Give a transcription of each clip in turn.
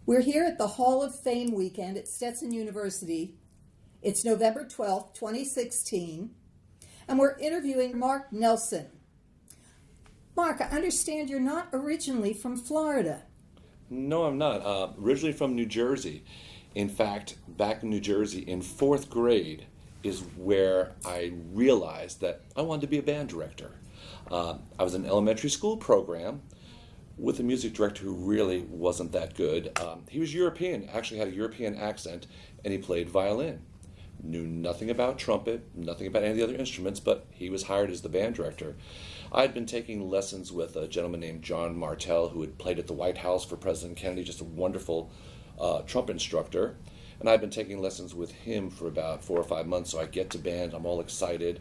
We're here at the Hall of Fame weekend at Stetson University. It's November 12th, 2016, and we're interviewing Mark Nelson. Mark, I understand you're not originally from Florida. No, I'm not. Originally from New Jersey. In fact, back in New Jersey in 4th grade is where I realized that I wanted to be a band director. I was in an elementary school program with a music director who really wasn't that good. He was European, actually had a European accent, and he played violin. Knew nothing about trumpet, nothing about any of the other instruments, but he was hired as the band director. I had been taking lessons with a gentleman named John Martell, who had played at the White House for President Kennedy, just a wonderful trumpet instructor. And I'd been taking lessons with him for about 4 or 5 months, so I get to band, I'm all excited,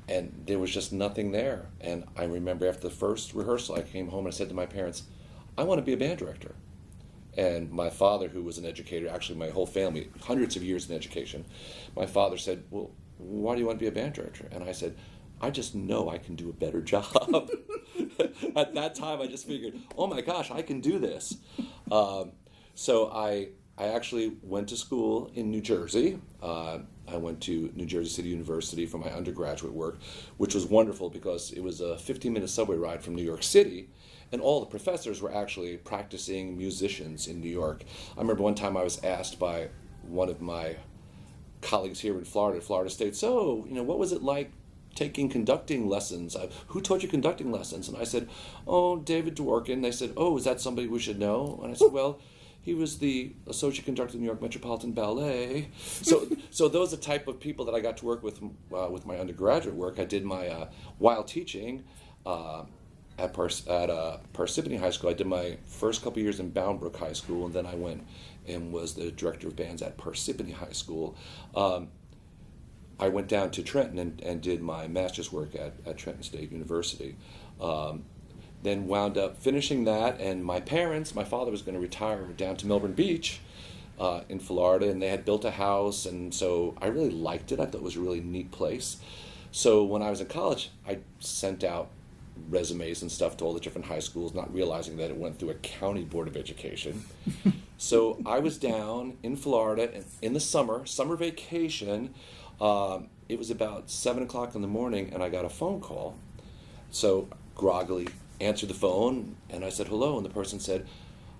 and there was just nothing there. And I remember after the first rehearsal, I came home and I said to my parents, I want to be a band director. And my father, who was an educator, actually my whole family, hundreds of years in education, my father said, well, why do you want to be a band director? And I said, I just know I can do a better job. At that time, I just figured, oh my gosh, I can do this. So I actually went to school in New Jersey. I went to New Jersey City University for my undergraduate work, which was wonderful because it was a 15-minute subway ride from New York City, and all the professors were actually practicing musicians in New York. I remember one time I was asked by one of my colleagues here in Florida, Florida State, so, what was it like taking conducting lessons? Who taught you conducting lessons? And I said, oh, David Dworkin. They said, oh, is that somebody we should know? And I said, well, he was the associate conductor of the New York Metropolitan Ballet. So those are the type of people that I got to work with my undergraduate work. I did my, while teaching at Parsippany High School, I did my first couple years in Bound Brook High School, and then I went and was the director of bands at Parsippany High School. I went down to Trenton and did my master's work at Trenton State University. Then wound up finishing that, and my father was going to retire down to Melbourne Beach in Florida, and they had built a house, and so I really liked it. I thought it was a really neat place. So when I was in college, I sent out resumes and stuff to all the different high schools, not realizing that it went through a county board of education. So I was down in Florida in the summer vacation. It was about 7 o'clock in the morning, and I got a phone call. So groggily answered the phone, and I said, hello, and the person said,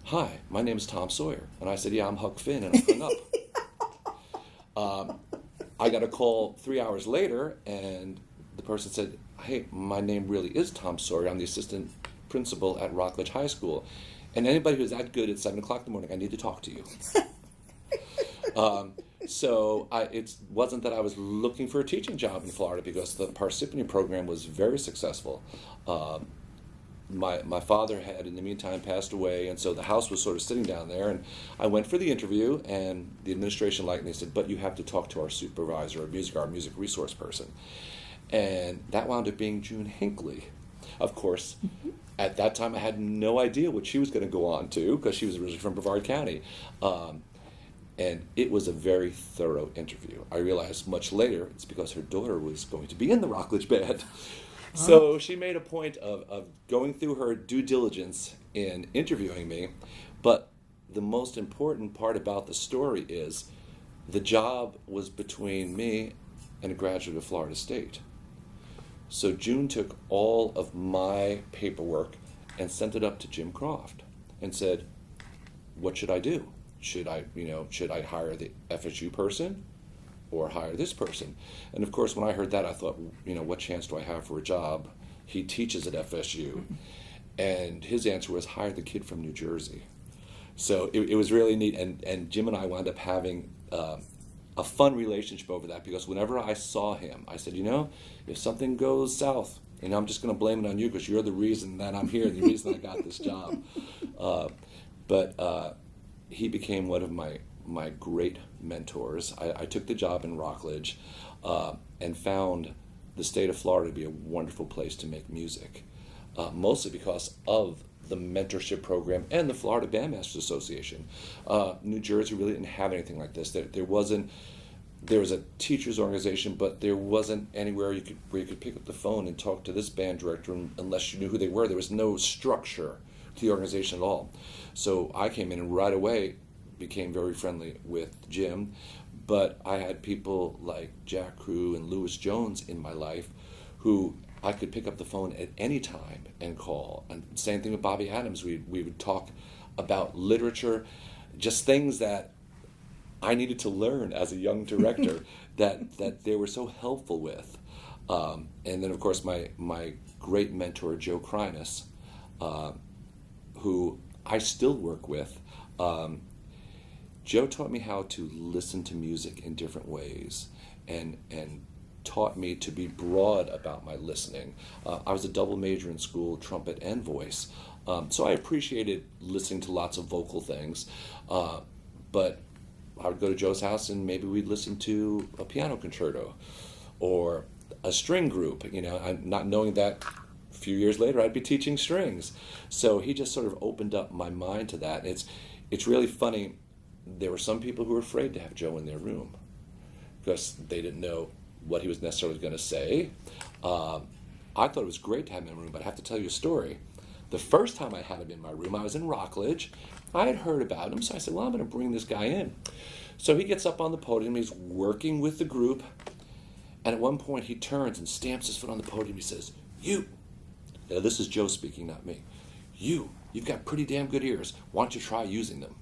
hi, my name is Tom Sawyer. And I said, yeah, I'm Huck Finn, and I hung up. I got a call 3 hours later, and the person said, hey, my name really is Tom Sawyer. I'm the assistant principal at Rockledge High School. And anybody who's that good at 7 o'clock in the morning, I need to talk to you. So it wasn't that I was looking for a teaching job in Florida, because the Parsippany program was very successful. My father had, in the meantime, passed away, and so the house was sort of sitting down there, and I went for the interview, and the administration liked me. They said, but you have to talk to our supervisor, our music resource person. And that wound up being June Hinckley. Of course, at that time I had no idea what she was going to go on to, because she was originally from Brevard County. And it was a very thorough interview. I realized much later it's because her daughter was going to be in the Rockledge band. So she made a point of going through her due diligence in interviewing me. But the most important part about the story is the job was between me and a graduate of Florida State. So June took all of my paperwork and sent it up to Jim Croft and said, what should I do? Should I hire the FSU person or hire this person? And of course, when I heard that, I thought, what chance do I have for a job? He teaches at FSU. And his answer was, hire the kid from New Jersey. So it was really neat. And Jim and I wound up having a fun relationship over that, because whenever I saw him, I said, if something goes south, I'm just going to blame it on you, because you're the reason that I'm here, the reason I got this job. But he became one of my great mentors. I took the job in Rockledge and found the state of Florida to be a wonderful place to make music, mostly because of the mentorship program and the Florida Bandmasters Association. New Jersey really didn't have anything like this. There was a teachers organization, but there wasn't anywhere where you could pick up the phone and talk to this band director unless you knew who they were. There was no structure to the organization at all. So I came in and right away became very friendly with Jim, but I had people like Jack Crew and Lewis Jones in my life who I could pick up the phone at any time and call. And same thing with Bobby Adams. We would talk about literature, just things that I needed to learn as a young director that they were so helpful with. And then, of course, my great mentor, Joe Krynas, who I still work with. Joe taught me how to listen to music in different ways and taught me to be broad about my listening. I was a double major in school, trumpet and voice. So I appreciated listening to lots of vocal things. But I would go to Joe's house and maybe we'd listen to a piano concerto or a string group, I'm not knowing that a few years later I'd be teaching strings. So he just sort of opened up my mind to that. It's really funny. There were some people who were afraid to have Joe in their room because they didn't know what he was necessarily going to say. I thought it was great to have him in my room, but I have to tell you a story. The first time I had him in my room, I was in Rockledge. I had heard about him, so I said, well, I'm going to bring this guy in. So he gets up on the podium, he's working with the group, and at one point he turns and stamps his foot on the podium. He says, you, now this is Joe speaking, not me, you've got pretty damn good ears. Why don't you try using them?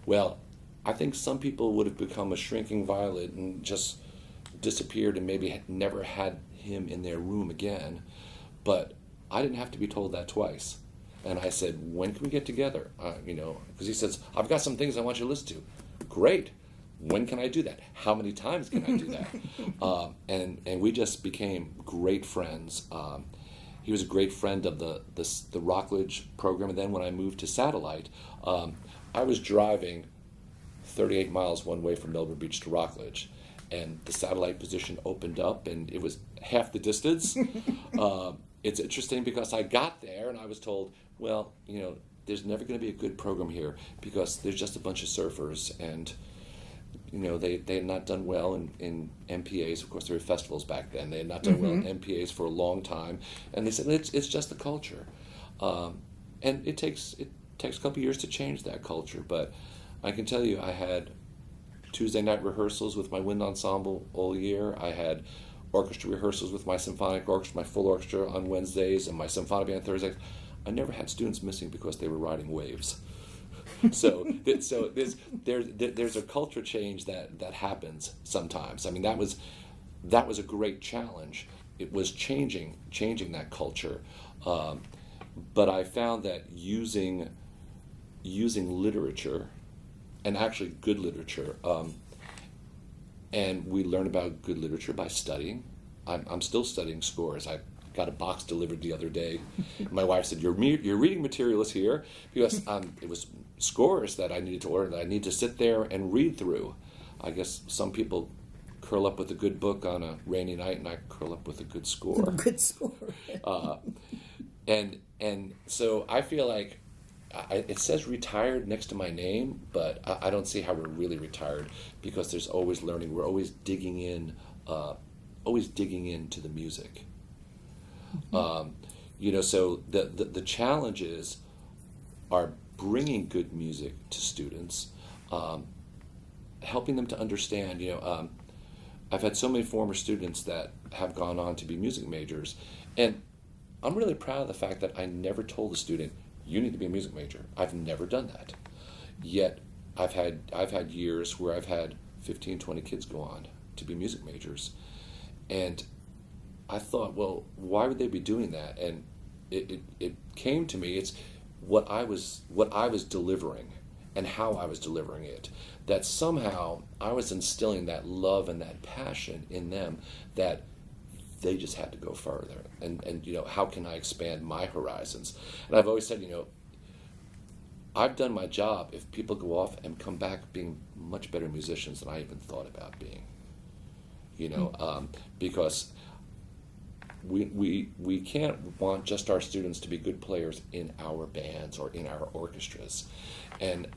Well, I think some people would have become a shrinking violet and just disappeared and maybe never had him in their room again. But I didn't have to be told that twice. And I said, when can we get together? Because he says, I've got some things I want you to listen to. Great. When can I do that? How many times can I do that? And we just became great friends. He was a great friend of the Rockledge program. And then when I moved to Satellite, I was driving 38 miles one way from Melbourne Beach to Rockledge. And the Satellite position opened up, and it was half the distance. It's interesting because I got there, and I was told, well, there's never going to be a good program here because there's just a bunch of surfers, and they had not done well in MPAs. Of course, there were festivals back then. They had not done well in MPAs for a long time, and they said it's just the culture, and it takes a couple years to change that culture. But I can tell you, I had Tuesday night rehearsals with my wind ensemble all year. I had orchestra rehearsals with my symphonic orchestra, my full orchestra on Wednesdays, and my symphonic band Thursdays. I never had students missing because they were riding waves. So there's a culture change that happens sometimes. I mean, that was a great challenge. It was changing that culture. But I found that using literature, and actually good literature, and we learn about good literature by studying. I'm still studying scores. I got a box delivered the other day. My wife said, your reading material is here, because it was scores that I needed to order, that I need to sit there and read through. I guess some people curl up with a good book on a rainy night, and I curl up with a good score. Good score. And so I feel like it says retired next to my name, but I don't see how we're really retired, because there's always learning. We're always digging into the music. So the challenges are bringing good music to students, helping them to understand. I've had so many former students that have gone on to be music majors, and I'm really proud of the fact that I never told a student, you need to be a music major. I've never done that. Yet I've had years where I've had 15, 20 kids go on to be music majors. And I thought, well, why would they be doing that? And it came to me, it's what I was delivering and how I was delivering it. That somehow I was instilling that love and that passion in them, that they just had to go further. And how can I expand my horizons? And I've always said, I've done my job if people go off and come back being much better musicians than I even thought about being. Because we can't want just our students to be good players in our bands or in our orchestras. And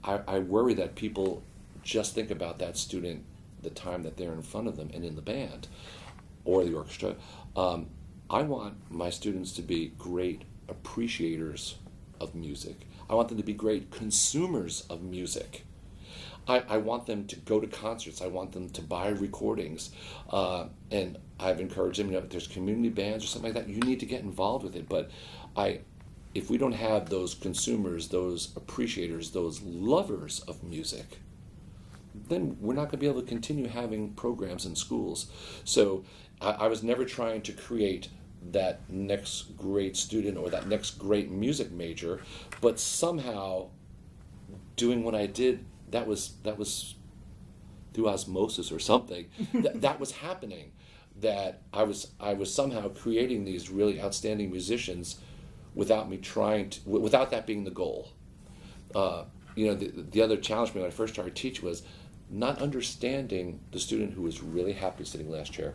I worry that people just think about that student the time that they're in front of them and in the band or the orchestra. I want my students to be great appreciators of music. I want them to be great consumers of music. I want them to go to concerts. I want them to buy recordings. And I've encouraged them, if there's community bands or something like that, you need to get involved with it. But if we don't have those consumers, those appreciators, those lovers of music, then we're not going to be able to continue having programs in schools. So I was never trying to create that next great student or that next great music major, but somehow doing what I did, that was through osmosis or something. that was happening. That I was somehow creating these really outstanding musicians without me trying to, without that being the goal. The other challenge for me when I first started teaching was not understanding the student who was really happy sitting last chair.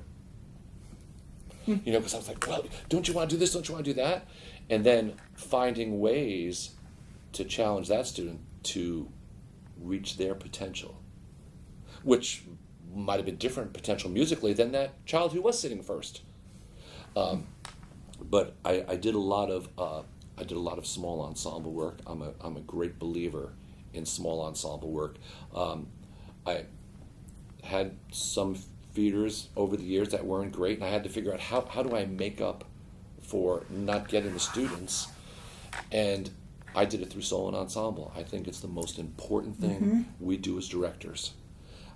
Because I was like, well, don't you want to do this? Don't you want to do that? And then finding ways to challenge that student to reach their potential, which might have been different potential musically than that child who was sitting first. But I did a lot of small ensemble work. I'm a great believer in small ensemble work. I had some feeders over the years that weren't great, and I had to figure out how do I make up for not getting the students, and I did it through solo and ensemble. I think it's the most important thing we do as directors.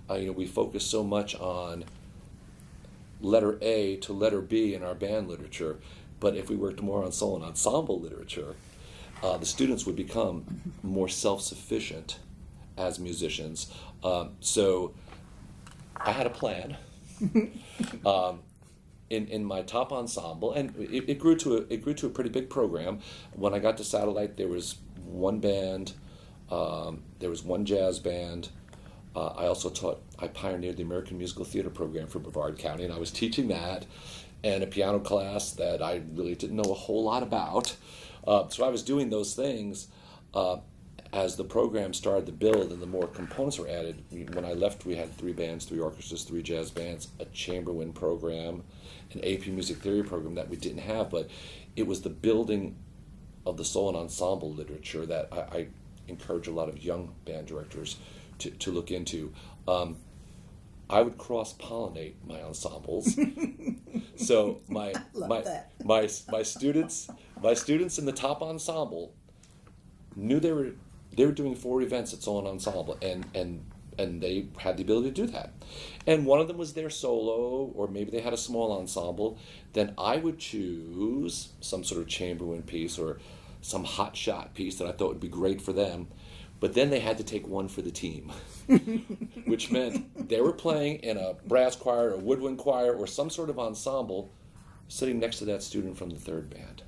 We focus so much on letter A to letter B in our band literature, but if we worked more on solo and ensemble literature, the students would become more self-sufficient as musicians. So I had a plan in my top ensemble, and it grew to a pretty big program. When I got to Satellite, there was one band, there was one jazz band. I pioneered the American Musical Theater program for Brevard County, and I was teaching that, and a piano class that I really didn't know a whole lot about. So I was doing those things. As the program started to build and the more components were added, when I left, we had 3 bands, 3 orchestras, 3 jazz bands, a chamber wind program, an AP music theory program that we didn't have, but it was the building of the solo and ensemble literature that I encourage a lot of young band directors to look into. I would cross-pollinate my ensembles. So my students in the top ensemble knew they were doing 4 events at solo and ensemble, and they had the ability to do that. And one of them was their solo, or maybe they had a small ensemble. Then I would choose some sort of chamber wind piece or some hot shot piece that I thought would be great for them. But then they had to take one for the team, which meant they were playing in a brass choir, a woodwind choir, or some sort of ensemble sitting next to that student from the 3rd band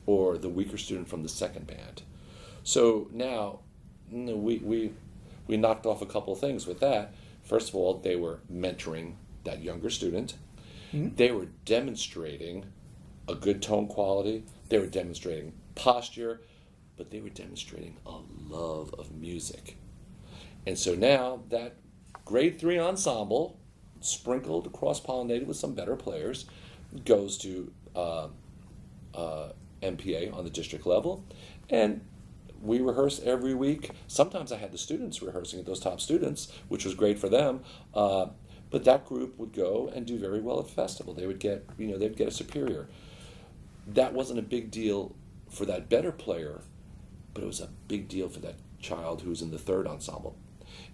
or the weaker student from the 2nd band. So now we knocked off a couple of things with that. First of all, they were mentoring that younger student. They were demonstrating a good tone quality. They were demonstrating posture, but they were demonstrating a love of music. And so now that grade 3 ensemble, sprinkled, cross-pollinated with some better players, goes to MPA on the district level, and we rehearse every week. Sometimes I had the students rehearsing at those top students, which was great for them. But that group would go and do very well at festival. They would get, they'd get a superior. That wasn't a big deal for that better player, but it was a big deal for that child who was in the 3rd ensemble.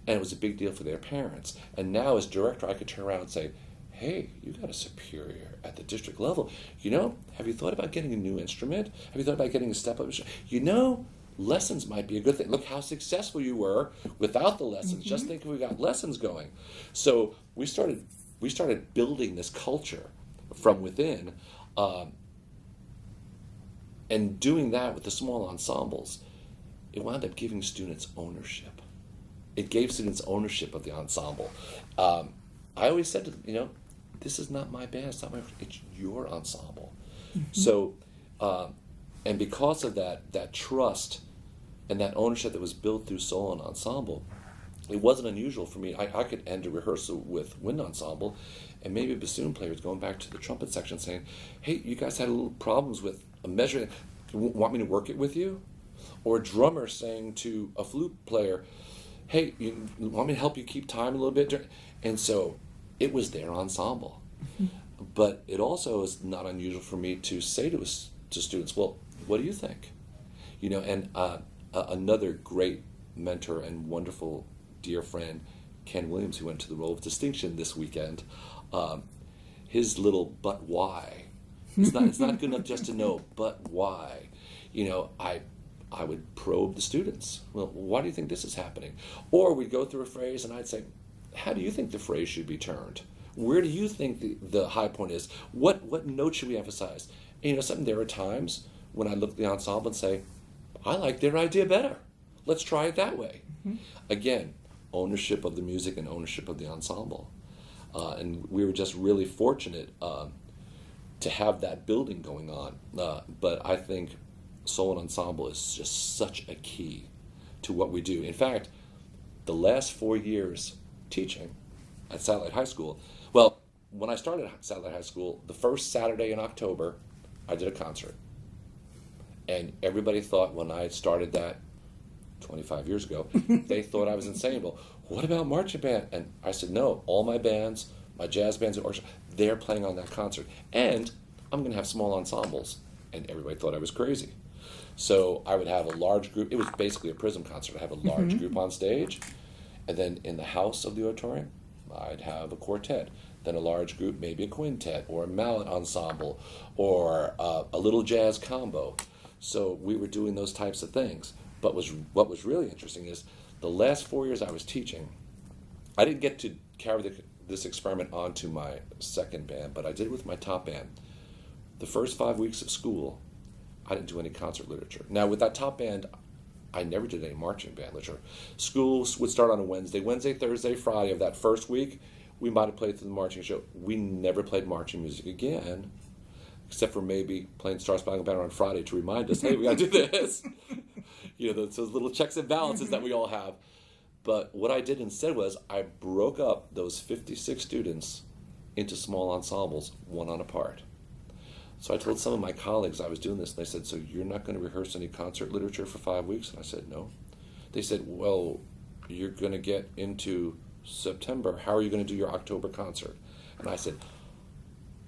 And it was a big deal for their parents. And now as director, I could turn around and say, hey, you got a superior at the district level. Have you thought about getting a new instrument? Have you thought about getting a step-up instrument? Lessons might be a good thing. Look how successful you were without the lessons. Just think if we got lessons going. So we started building this culture from within, and doing that with the small ensembles, it wound up giving students ownership. It gave students ownership of the ensemble. I always said to them, this is not my band, it's your ensemble. So, and because of that trust and that ownership that was built through solo and ensemble, it wasn't unusual for me. I could end a rehearsal with wind ensemble, and maybe a bassoon player is going back to the trumpet section saying, hey, you guys had a little problems with a measure. Want me to work it with you? or a drummer saying to a flute player, hey, you want me to help you keep time a little bit? And so it was their ensemble. But it also is not unusual for me to say to students, well, what do you think? And another great mentor and wonderful dear friend, Ken Williams, who went to the Roll of Distinction this weekend, his little "but why." It's not good enough just to know, but why? I would probe the students. Well, why do you think this is happening? Or we'd go through a phrase and I'd say, how do you think the phrase should be turned? Where do you think the high point is? What note should we emphasize? And there are times when I look at the ensemble and say, I like their idea better. Let's try it that way. Again, ownership of the music and ownership of the ensemble. And we were just really fortunate to have that building going on. But I think solo and ensemble is just such a key to what we do. In fact, the last 4 years teaching at Satellite High School, well, when I started at Satellite High School, the first Saturday in October, I did a concert. And everybody thought when I started that 25 years ago, they thought I was insane. Well, what about marching band? And I said, no, all my bands, my jazz bands and orchestra, they're playing on that concert. And I'm going to have small ensembles. And everybody thought I was crazy. So I would have a large group. It was basically a Prism concert. I'd have a large group on stage. And then in the house of the auditorium, I'd have a quartet. Then a large group, maybe a quintet or a mallet ensemble or a little jazz combo. So we were doing those types of things. But what was really interesting is the last 4 years I was teaching, I didn't get to carry this experiment onto my second band, but I did it with my top band. The first 5 weeks of school, I didn't do any concert literature. Now, with that top band, I never did any marching band literature. School would start on a Wednesday, Thursday, Friday of that first week. We might have played through the marching show. We never played marching music again, except for maybe playing Star Spangled Banner on Friday to remind us, hey, we got to do this. Those little checks and balances that we all have. But what I did instead was I broke up those 56 students into small ensembles, one on a part. So I told some of my colleagues I was doing this, and they said, so you're not going to rehearse any concert literature for 5 weeks? And I said, no. They said, well, you're going to get into September. How are you going to do your October concert? And I said,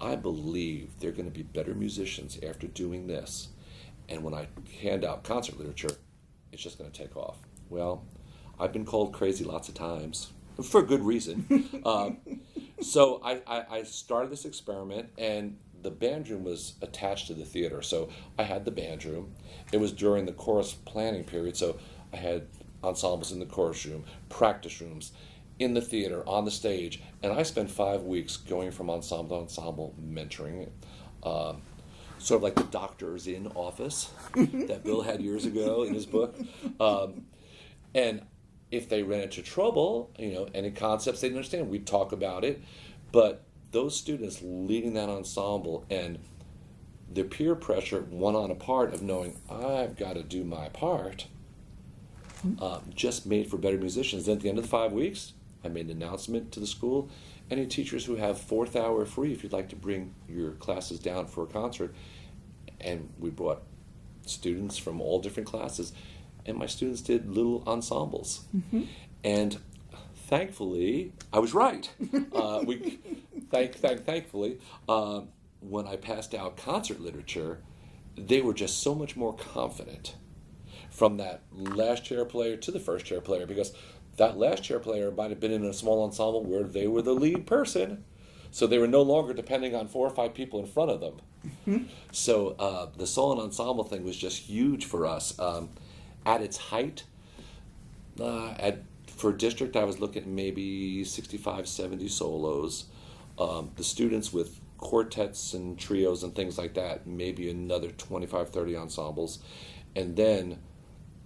I believe they're going to be better musicians after doing this. And when I hand out concert literature, it's just going to take off. Well, I've been called crazy lots of times, for a good reason. So I started this experiment, and the band room was attached to the theater. So I had the band room. It was during the chorus planning period, so I had ensembles in the chorus room, practice rooms, in the theater, on the stage, and I spent 5 weeks going from ensemble to ensemble, mentoring it. Sort of like the doctor's in office that Bill had years ago in his book. And if they ran into trouble, any concepts they didn't understand, we'd talk about it. But those students leading that ensemble and the peer pressure, one on a part of knowing I've got to do my part, just made for better musicians. Then at the end of the 5 weeks, I made an announcement to the school. Any teachers who have 4th hour free, if you'd like to bring your classes down for a concert. And we brought students from all different classes, and my students did little ensembles. And thankfully, I was right. Thankfully, when I passed out concert literature, they were just so much more confident from that last chair player to the first chair player, because that last chair player might have been in a small ensemble where they were the lead person. So they were no longer depending on 4 or 5 people in front of them. So the solo and ensemble thing was just huge for us. At its height, for district, I was looking at maybe 65, 70 solos. The students with quartets and trios and things like that, maybe another 25, 30 ensembles. And then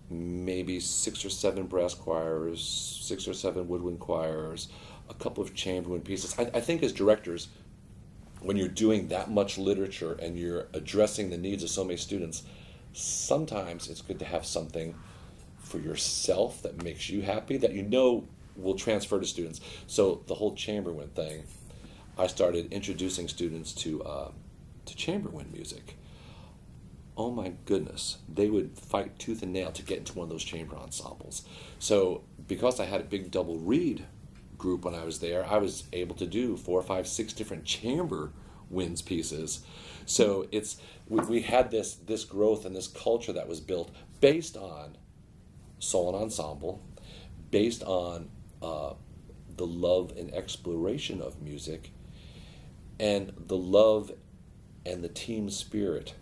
maybe 6 or 7 brass choirs, 6 or 7 woodwind choirs, a couple of chamber wind pieces. I think as directors, when you're doing that much literature and you're addressing the needs of so many students, sometimes it's good to have something for yourself that makes you happy, that will transfer to students. So the whole chamber wind thing, I started introducing students to chamber wind music. oh my goodness, they would fight tooth and nail to get into one of those chamber ensembles. So because I had a big double reed group when I was there, I was able to do 4, 5, 6 different chamber winds pieces. So we had this growth and this culture that was built based on solo and ensemble, based on the love and exploration of music, and the love and the team spirit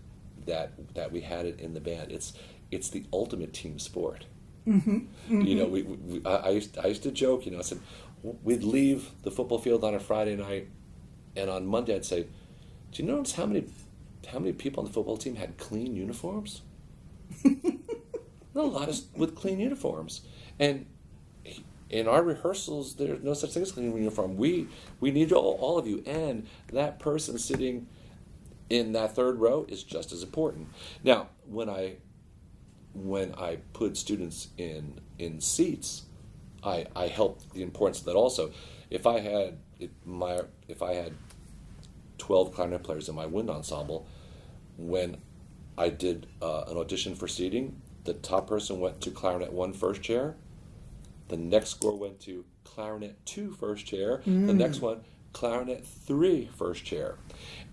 that we had it in the band. It's the ultimate team sport. Mm-hmm. Mm-hmm. You know, I used to joke. You know, I said we'd leave the football field on a Friday night, and on Monday I'd say, "Do you notice how many people on the football team had clean uniforms?" A lot with clean uniforms, and in our rehearsals, there's no such thing as clean uniform. We need all of you, and that person sitting in that third row is just as important. Now, when I put students in seats, I helped the importance of that also. If I had 12 clarinet players in my wind ensemble, when I did an audition for seating, the top person went to clarinet 1 first chair. The next score went to clarinet 2 first chair. The next one, clarinet 3 first chair.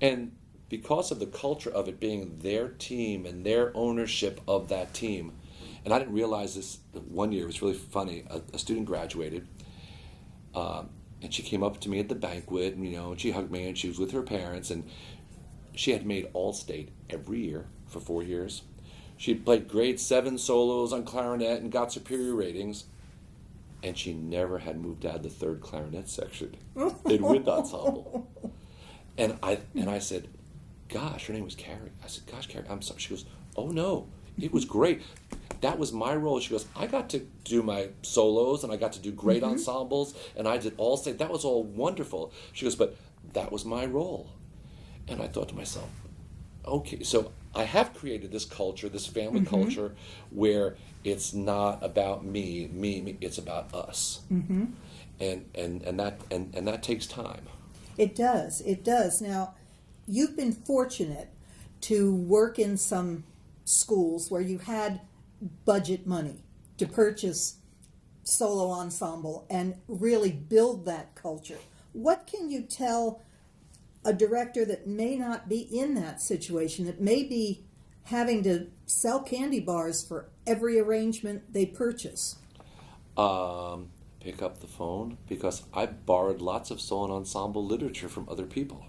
And because of the culture of it being their team and their ownership of that team, and I didn't realize this one year, it was really funny, a student graduated, and she came up to me at the banquet, and, you know, and she hugged me, and she was with her parents, and she had made All-State every year for 4 years. She had played grade 7 solos on clarinet and got superior ratings, and she never had moved out of the 3rd clarinet section in wind ensemble. And I said, gosh, her name was Carrie. I said, gosh, Carrie, I'm sorry. She goes, oh no, it was great. That was my role. She goes, I got to do my solos, and I got to do great ensembles, and I did All-State. That was all wonderful. She goes, but that was my role. And I thought to myself, okay, so I have created this culture, this family culture, where it's not about me, it's about us. And that takes time. It does. Now, you've been fortunate to work in some schools where you had budget money to purchase solo ensemble and really build that culture. What can you tell a director that may not be in that situation, that may be having to sell candy bars for every arrangement they purchase? Pick up the phone, because I borrowed lots of solo and ensemble literature from other people.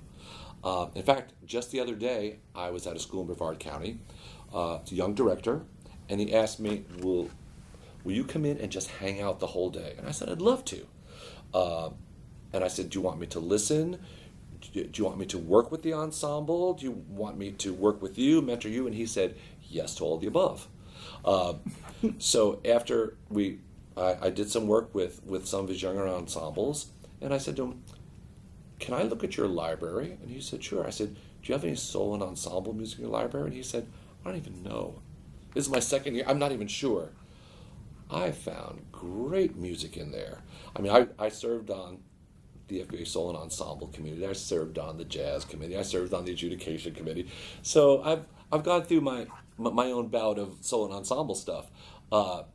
In fact, just the other day, I was at a school in Brevard County. It's a young director, and he asked me, will you come in and just hang out the whole day? And I said, I'd love to. And I said, do you want me to listen? Do you want me to work with the ensemble? Do you want me to work with you, mentor you? And he said, yes to all of the above. So after I did some work with some of his younger ensembles, and I said to him, can I look at your library? And he said, sure. I said, do you have any solo and ensemble music in your library? And he said, I don't even know. This is my second year. I'm not even sure. I found great music in there. I mean, I served on the FBA Solo and Ensemble Committee. I served on the Jazz Committee. I served on the Adjudication Committee. So I've gone through my own bout of solo and ensemble stuff. And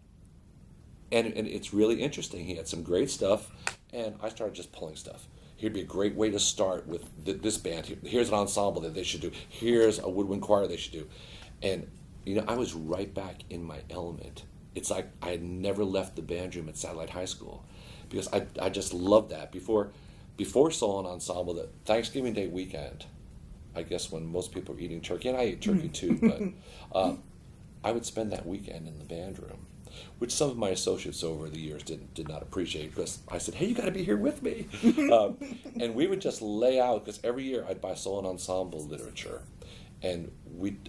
it's really interesting. He had some great stuff, and I started just pulling stuff. Here'd be a great way to start with this band. Here's an ensemble that they should do. Here's a woodwind choir they should do. And, you know, I was right back in my element. It's like I had never left the band room at Satellite High School, because I just loved that. Before solo and ensemble, the Thanksgiving Day weekend, I guess when most people are eating turkey, and I ate turkey too, but I would spend that weekend in the band room, which some of my associates over the years did not appreciate, because I said, hey, you got to be here with me. And we would just lay out, because every year I'd buy solo and ensemble literature. And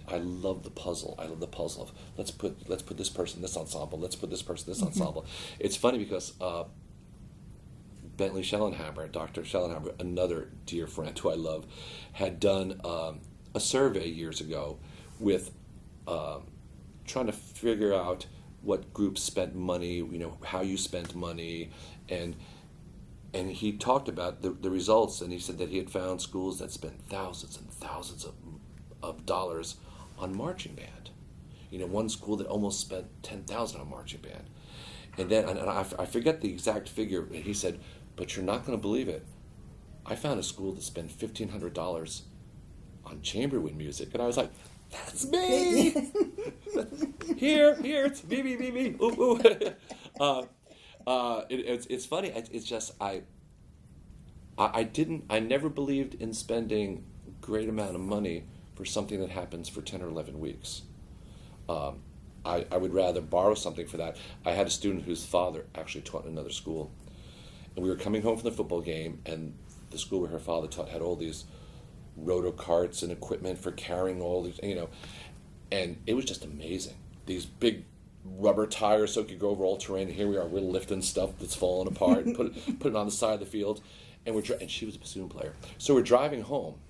I love the puzzle. I love the puzzle of let's put this person in this ensemble. Let's put this person in this ensemble. It's funny because Bentley Schellenhammer, Dr. Schellenhammer, another dear friend who I love, had done a survey years ago with trying to figure out what groups spent money, you know, how you spent money, and he talked about the results, and he said that he had found schools that spent thousands and thousands of dollars on marching band. One school that almost spent $10,000 on marching band. And then, and I forget the exact figure, and he said, but you're not going to believe it. I found a school that spent $1,500 on chamber wind music. And I was like, that's me! Here, it's me. Ooh. It's funny. It's just, I never believed in spending a great amount of money for something that happens for 10 or 11 weeks. I would rather borrow something for that. I had a student whose father actually taught in another school. And we were coming home from the football game, and the school where her father taught had all these roto carts and equipment for carrying all these, and it was just amazing. These big rubber tires so it could go over all terrain, and here we are, we're lifting stuff that's falling apart and put it on the side of the field. And she was a bassoon player. So we're driving home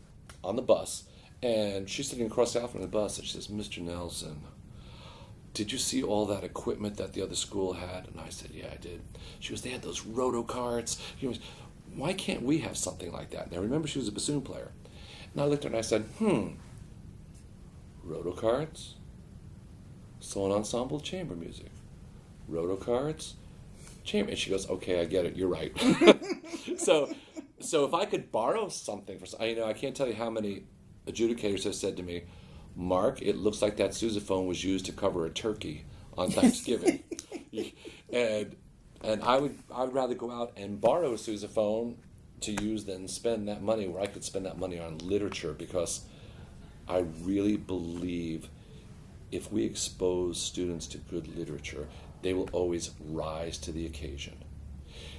on the bus, and she's sitting across the aisle from the bus, and she says, Mr. Nelson, did you see all that equipment that the other school had? And I said, yeah, I did. She goes, they had those roto carts. Why can't we have something like that? Now, remember, she was a bassoon player. And I looked at her and I said, roto carts, solo ensemble, chamber music. Roto carts, chamber. And she goes, okay, I get it. You're right. So if I could borrow something I can't tell you how many adjudicators have said to me, Mark, it looks like that sousaphone was used to cover a turkey on Thanksgiving. and I would rather go out and borrow a sousaphone to use than spend that money where I could spend that money on literature, because I really believe if we expose students to good literature, they will always rise to the occasion.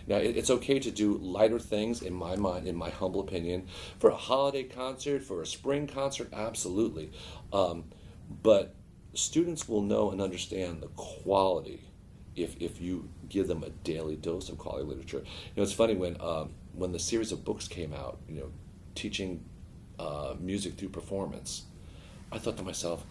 Now, it's okay to do lighter things, in my mind, in my humble opinion, for a holiday concert, for a spring concert, absolutely. But students will know and understand the quality if you give them a daily dose of quality literature. It's funny when the series of books came out, teaching music through performance, I thought to myself,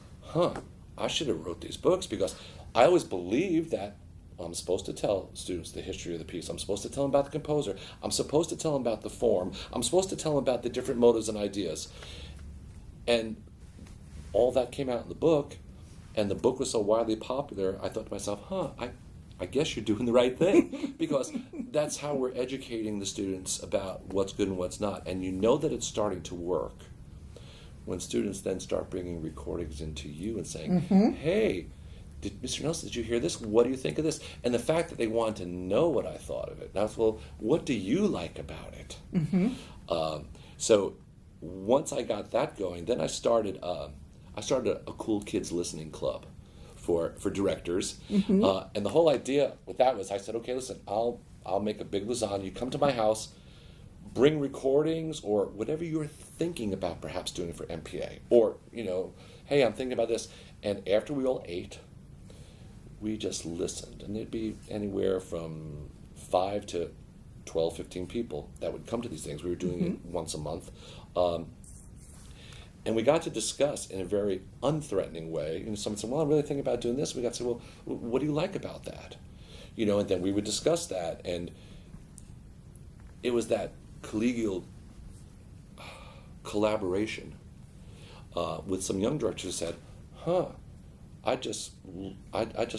I should have wrote these books, because I always believed that I'm supposed to tell students the history of the piece. I'm supposed to tell them about the composer. I'm supposed to tell them about the form. I'm supposed to tell them about the different motives and ideas. And all that came out in the book, and the book was so widely popular, I thought to myself, I guess you're doing the right thing, because that's how we're educating the students about what's good and what's not. And you know that it's starting to work when students then start bringing recordings into you and saying, hey, Mr. Nelson, did you hear this? What do you think of this? And the fact that they want to know what I thought of it. Now, well, what do you like about it? So once I got that going, then I started a cool kids listening club for directors. And the whole idea with that was, I said, okay, listen, I'll make a big lasagna. You come to my house, bring recordings or whatever you're thinking about perhaps doing for MPA. Or, hey, I'm thinking about this. And after we all ate, we just listened. And there'd be anywhere from 5 to 12, 15 people that would come to these things. We were doing it once a month. And we got to discuss in a very unthreatening way. Someone said, well, I'm really thinking about doing this. We got to say, well, what do you like about that? And then we would discuss that. And it was that collegial collaboration with some young directors who said, I just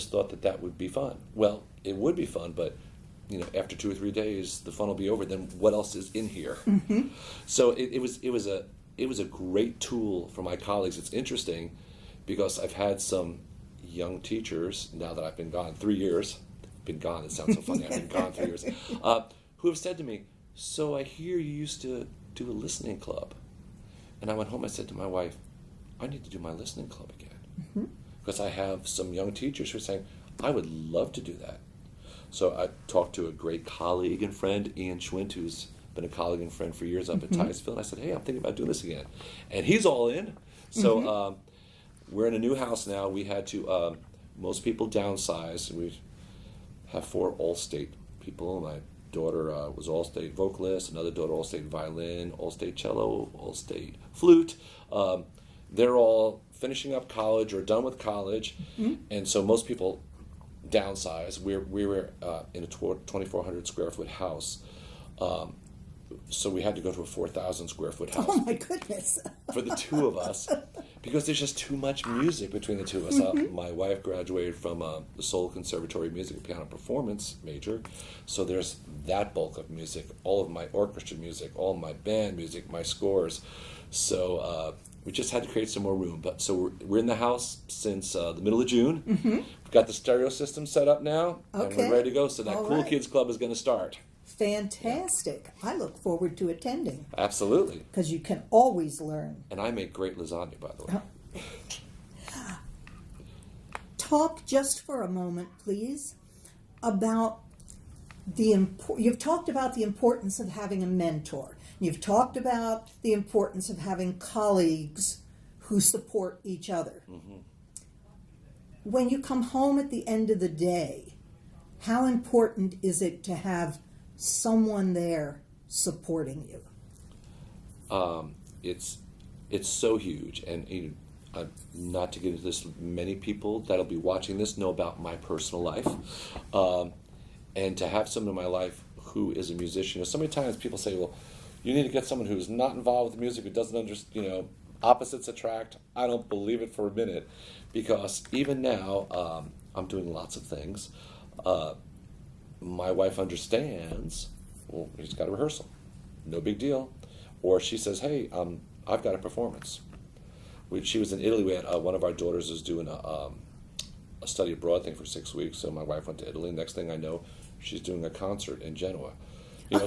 thought that would be fun. Well, it would be fun, but after 2 or 3 days, the fun will be over. Then what else is in here? So it was a great tool for my colleagues. It's interesting because I've had some young teachers, now that I've been gone 3 years, been gone, it sounds so funny, I've been gone 3 years, who have said to me, so I hear you used to do a listening club. And I went home, I said to my wife, I need to do my listening club again. Because I have some young teachers who are saying, I would love to do that. So I talked to a great colleague and friend, Ian Schwint, who's been a colleague and friend for years up at Titusville. And I said, hey, I'm thinking about doing this again. And he's all in. So we're in a new house now. We had to, most people downsize. We have 4 all-state people. My daughter was all-state vocalist, another daughter all-state violin, all-state cello, all-state flute. They're all finishing up college or done with college. And so most people downsize. We were in a 2,400 square foot house. So we had to go to a 4,000 square foot house. Oh my goodness. For the 2 of us. Because there's just too much music between the two of us. My wife graduated from the Seoul Conservatory of Music and Piano Performance major, so there's that bulk of music, all of my orchestra music, all of my band music, my scores. So we just had to create some more room. But so we're in the house since the middle of June. We've got the stereo system set up now, and we're ready to go. So that All Cool right. Kids Club is going to start. Fantastic. I look forward to attending Absolutely. because you can always learn. And I make great lasagna, by the way. Talk just for a moment, please, about you've talked about the importance of having a mentor. You've talked about the importance of having colleagues who support each other. When you come home at the end of the day, how important is it to have someone there supporting you? It's so huge, and not to get into this, many people that'll be watching this know about my personal life, and to have someone in my life who is a musician. So many times people say, well, you need to get someone who's not involved with music, who doesn't understand, opposites attract. I don't believe it for a minute, because even now, I'm doing lots of things. My wife understands, well, he's got a rehearsal, no big deal. Or she says, hey, I've got a performance. She was in Italy. We had one of our daughters was doing a study abroad thing for 6 weeks. So my wife went to Italy. Next thing I know, she's doing a concert in Genoa.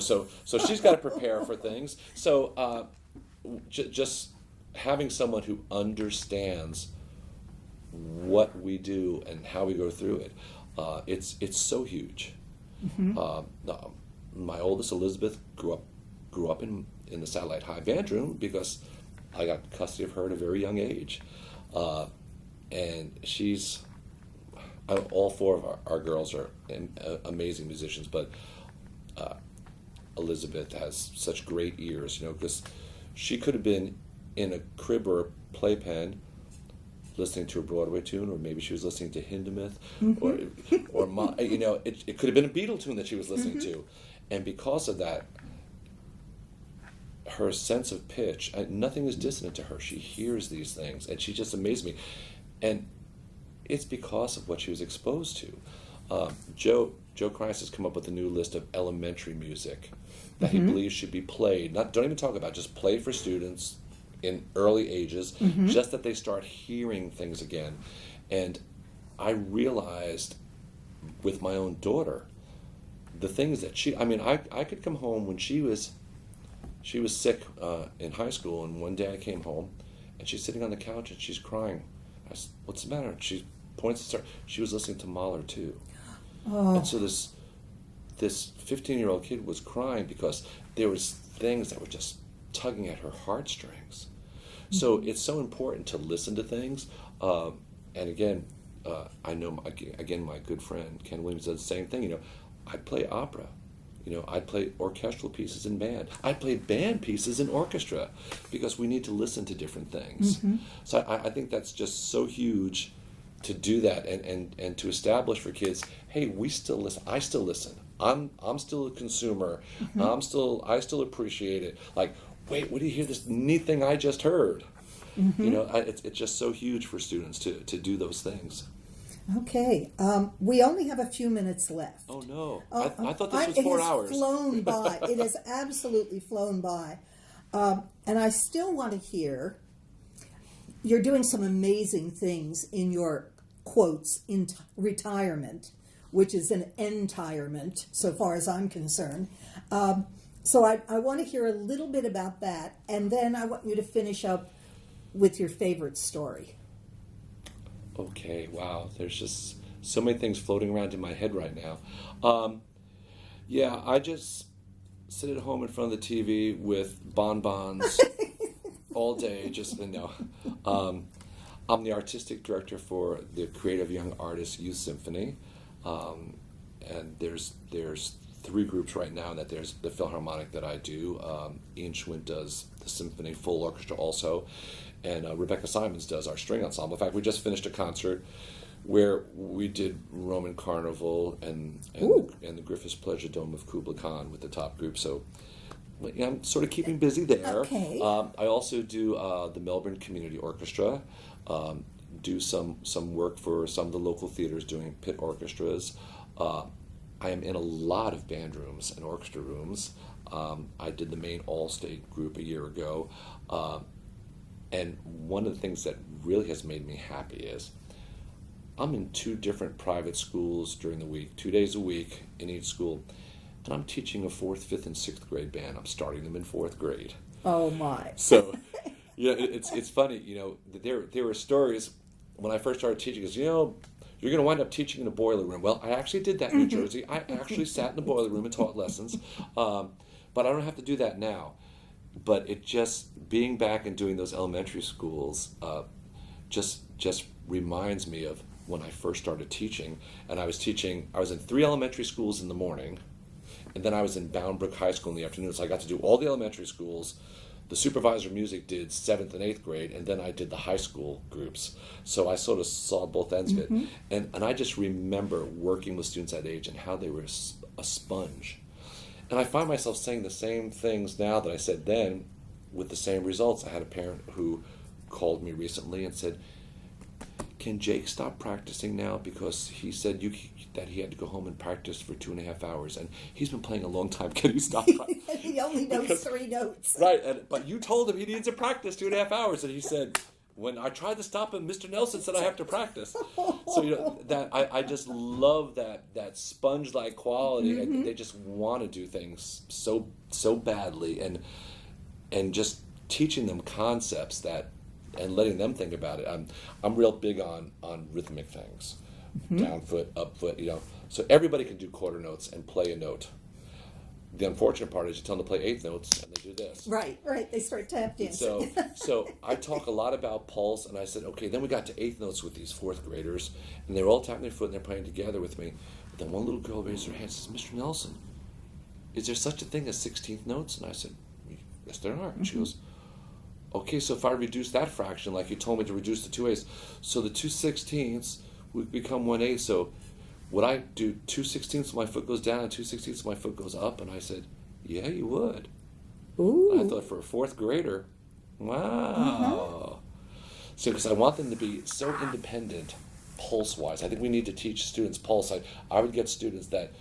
So she's got to prepare for things. So just having someone who understands what we do and how we go through it, it's so huge. My oldest, Elizabeth, grew up in the Satellite High band room because I got custody of her at a very young age, and she's all four of our girls are amazing musicians, but Elizabeth has such great ears, because she could have been in a crib or a playpen listening to a Broadway tune, or maybe she was listening to Hindemith, or it could have been a Beatle tune that she was listening to, and because of that, her sense of pitch, nothing is dissonant to her. She hears these things, and she just amazed me, and it's because of what she was exposed to. Joe Christ has come up with a new list of elementary music that he believes should be played. Don't even talk about, just play for students in early ages, just that they start hearing things again. And I realized with my own daughter, the things that I could come home when she was sick in high school, and one day I came home and she's sitting on the couch and she's crying. I said, what's the matter? And she points to her. She was listening to Mahler too. And so this 15-year-old kid was crying because there was things that were just tugging at her heartstrings. So it's so important to listen to things. And again, I know, my good friend Ken Williams does the same thing. I'd play opera. I'd play orchestral pieces in band. I'd play band pieces in orchestra because we need to listen to different things. So I think that's just so huge to do that and to establish for kids, hey, we still listen. I still listen. I'm still a consumer. I still appreciate it. Like, wait, what do you hear this neat thing I just heard? It's just so huge for students to do those things. Okay, we only have a few minutes left. Oh no, I thought this was 4 hours. It has flown by. It has absolutely flown by. And I still want to hear, you're doing some amazing things in your quotes in retirement, which is an entirement so far as I'm concerned. So I want to hear a little bit about that, and then I want you to finish up with your favorite story. Okay, wow, there's just so many things floating around in my head right now. I just sit at home in front of the TV with bonbons all day, I'm the artistic director for the Creative Young Artists Youth Symphony, and there's 3 groups right now. That there's the Philharmonic that I do. Ian Schwint does the symphony, full orchestra also, and Rebecca Simons does our string ensemble. In fact, we just finished a concert where we did Roman Carnival and the Griffith's Pleasure Dome of Kubla Khan with the top group. So I'm sort of keeping busy there. Okay. I also do the Melbourne Community Orchestra, do some work for some of the local theaters doing pit orchestras. I am in a lot of band rooms and orchestra rooms. I did the Maine All-State group a year ago. And one of the things that really has made me happy is I'm in 2 different private schools during the week, 2 days a week in each school. And I'm teaching a 4th, 5th, and 6th grade band. I'm starting them in 4th grade. Oh, my. So, it's funny, there were stories when I first started teaching, because, you're going to wind up teaching in a boiler room. Well, I actually did that in New Jersey. I actually sat in the boiler room and taught lessons. But I don't have to do that now. But it just, being back and doing those elementary schools just reminds me of when I first started teaching. And I was in 3 elementary schools in the morning, and then I was in Bound Brook High School in the afternoon. So I got to do all the elementary schools. The supervisor of music did 7th and 8th grade, and then I did the high school groups. So I sort of saw both ends of it. And I just remember working with students that age and how they were a sponge. And I find myself saying the same things now that I said then with the same results. I had a parent who called me recently and said, "Can Jake stop practicing now? Because he said that he had to go home and practice for 2.5 hours, and he's been playing a long time. Can he stop practicing?" He only knows 3 notes. Right, but you told him he needs to practice 2.5 hours, and he said, "When I tried to stop him, Mr. Nelson said I have to practice." So that I just love that sponge-like quality, and they just want to do things so badly, and just teaching them concepts that. And letting them think about it. I'm real big on rhythmic things, down foot, up foot. So everybody can do quarter notes and play a note. The unfortunate part is you tell them to play 8th notes and they do this. Right. They start tap dancing. So I talk a lot about pulse, and I said, okay, then we got to 8th notes with these 4th graders, and they're all tapping their foot and they're playing together with me. But then one little girl raised her hand and says, "Mr. Nelson, is there such a thing as 16th notes?" And I said, "Yes, there are." And she goes, "Okay, so if I reduce that fraction, like you told me to reduce the 2/8, so the 2/16 would become 1/8. So would I do 2/16 my foot goes down and 2/16 my foot goes up?" And I said, "Yeah, you would." Ooh. And I thought, for a 4th grader, wow. So because I want them to be so independent pulse-wise. I think we need to teach students pulse. I would get students that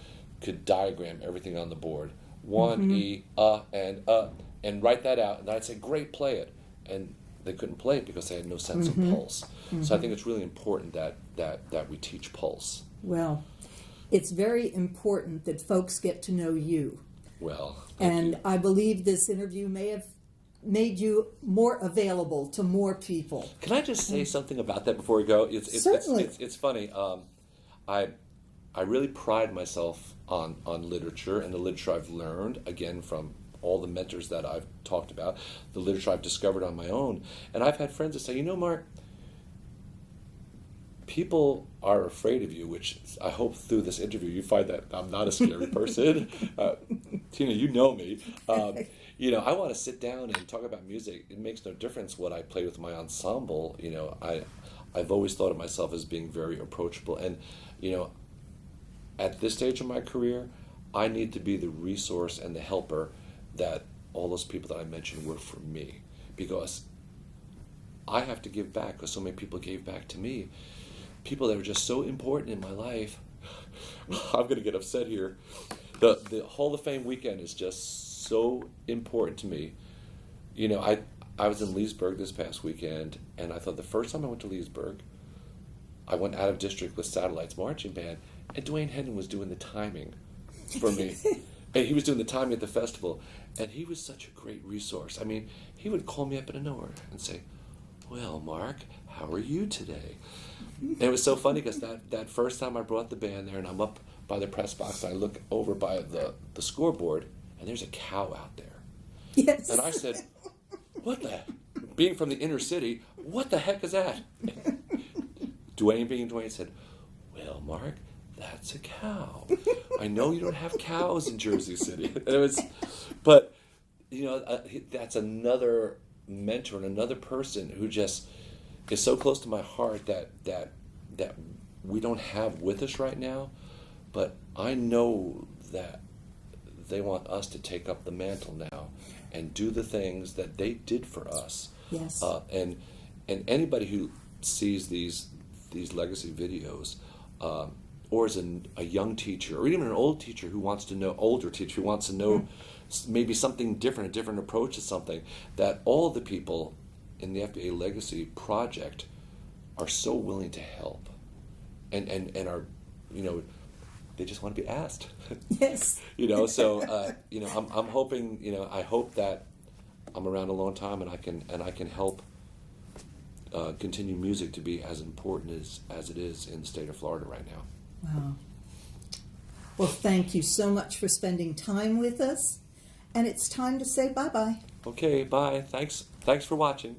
could diagram everything on the board. 1, E, and write that out. And I'd say, "Great, play it." And they couldn't play it because they had no sense of pulse. So I think it's really important that we teach pulse. Well, it's very important that folks get to know you. Well, And I believe this interview may have made you more available to more people. Can I just say something about that before we go? Certainly. It's funny. I really pride myself on literature and the literature I've learned, again, from all the mentors that I've talked about, the literature I've discovered on my own. And I've had friends that say, Mark, people are afraid of you, which I hope through this interview you find that I'm not a scary person. Tina, you know me. I want to sit down and talk about music. It makes no difference what I play with my ensemble. I've always thought of myself as being very approachable. And, at this stage of my career, I need to be the resource and the helper that all those people that I mentioned were for me, because I have to give back, because so many people gave back to me. People that are just so important in my life. I'm going to get upset here. The Hall of Fame weekend is just so important to me. I was in Leesburg this past weekend, and I thought the first time I went to Leesburg, I went out of district with Satellites Marching Band, and Dwayne Hedden was doing the timing for me. And he was doing the timing at the festival, and he was such a great resource. I mean, he would call me up in nowhere and say, "Well, Mark, how are you today?" And it was so funny because that first time I brought the band there, and I'm up by the press box, and I look over by the scoreboard, and there's a cow out there. Yes. And I said, "What the?" Being from the inner city, what the heck is that? Dwayne said, "Well, Mark, that's a cow. I know you don't have cows in Jersey City." But that's another mentor and another person who just is so close to my heart that we don't have with us right now. But I know that they want us to take up the mantle now and do the things that they did for us. Yes. And anybody who sees these legacy videos, or is a young teacher, or even an older teacher who wants to know maybe something different, a different approach to something, that all the people in the FBA Legacy project are so willing to help, and are, they just want to be asked. Yes. So I'm hoping, I hope that I'm around a long time and I can help continue music to be as important as it is in the state of Florida right now. Wow. Well, thank you so much for spending time with us, and it's time to say bye-bye. Okay, bye. Thanks for watching.